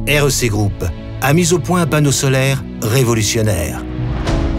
REC Group a mis au point un panneau solaire révolutionnaire.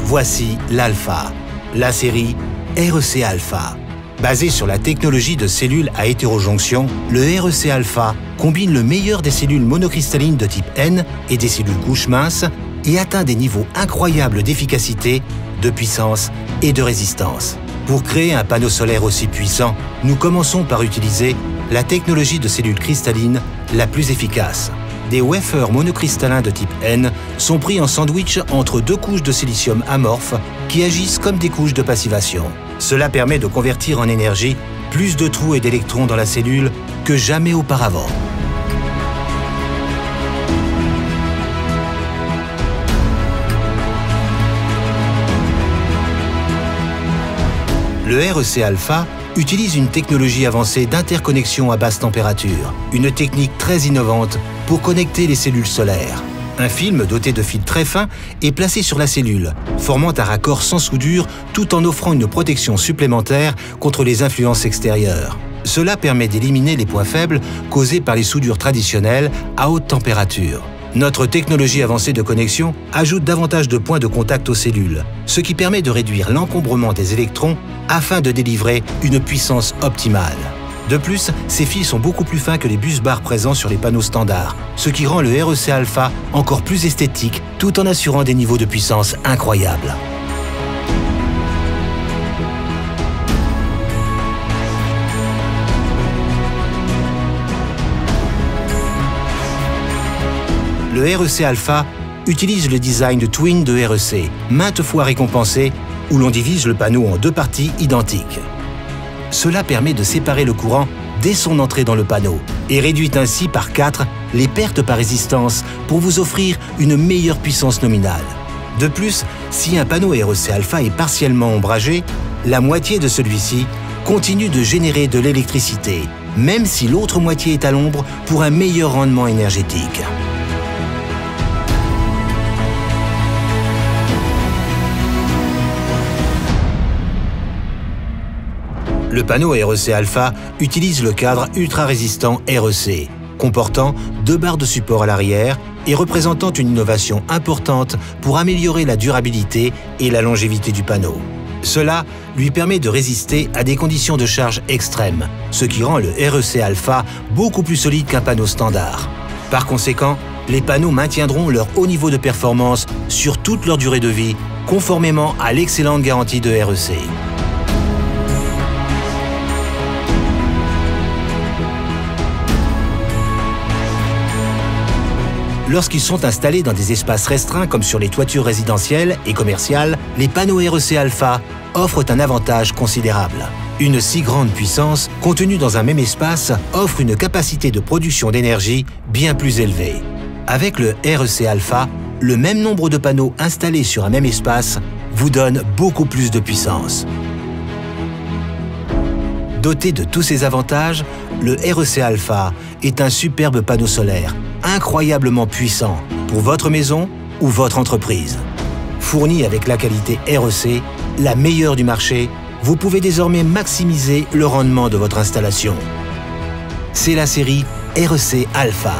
Voici l'Alpha, la série REC Alpha. Basé sur la technologie de cellules à hétérojonction, le REC Alpha combine le meilleur des cellules monocristallines de type N et des cellules couches minces et atteint des niveaux incroyables d'efficacité, de puissance et de résistance. Pour créer un panneau solaire aussi puissant, nous commençons par utiliser la technologie de cellules cristallines la plus efficace. Des wafers monocristallins de type N sont pris en sandwich entre deux couches de silicium amorphes qui agissent comme des couches de passivation. Cela permet de convertir en énergie plus de trous et d'électrons dans la cellule que jamais auparavant. Le REC Alpha utilise une technologie avancée d'interconnexion à basse température, une technique très innovante pour connecter les cellules solaires. Un film doté de fils très fins est placé sur la cellule, formant un raccord sans soudure tout en offrant une protection supplémentaire contre les influences extérieures. Cela permet d'éliminer les points faibles causés par les soudures traditionnelles à haute température. Notre technologie avancée de connexion ajoute davantage de points de contact aux cellules, ce qui permet de réduire l'encombrement des électrons afin de délivrer une puissance optimale. De plus, ces fils sont beaucoup plus fins que les bus bars présents sur les panneaux standards, ce qui rend le REC Alpha encore plus esthétique tout en assurant des niveaux de puissance incroyables. Le REC Alpha utilise le design de Twin de REC, maintes fois récompensé, où l'on divise le panneau en deux parties identiques. Cela permet de séparer le courant dès son entrée dans le panneau et réduit ainsi par 4 les pertes par résistance pour vous offrir une meilleure puissance nominale. De plus, si un panneau REC Alpha est partiellement ombragé, la moitié de celui-ci continue de générer de l'électricité, même si l'autre moitié est à l'ombre pour un meilleur rendement énergétique. Le panneau REC Alpha utilise le cadre ultra-résistant REC, comportant 2 barres de support à l'arrière et représentant une innovation importante pour améliorer la durabilité et la longévité du panneau. Cela lui permet de résister à des conditions de charge extrêmes, ce qui rend le REC Alpha beaucoup plus solide qu'un panneau standard. Par conséquent, les panneaux maintiendront leur haut niveau de performance sur toute leur durée de vie, conformément à l'excellente garantie de REC. Lorsqu'ils sont installés dans des espaces restreints comme sur les toitures résidentielles et commerciales, les panneaux REC Alpha offrent un avantage considérable. Une si grande puissance, contenue dans un même espace, offre une capacité de production d'énergie bien plus élevée. Avec le REC Alpha, le même nombre de panneaux installés sur un même espace vous donne beaucoup plus de puissance. Doté de tous ces avantages, le REC Alpha est un superbe panneau solaire, incroyablement puissant pour votre maison ou votre entreprise. Fourni avec la qualité REC, la meilleure du marché, vous pouvez désormais maximiser le rendement de votre installation. C'est la série REC Alpha.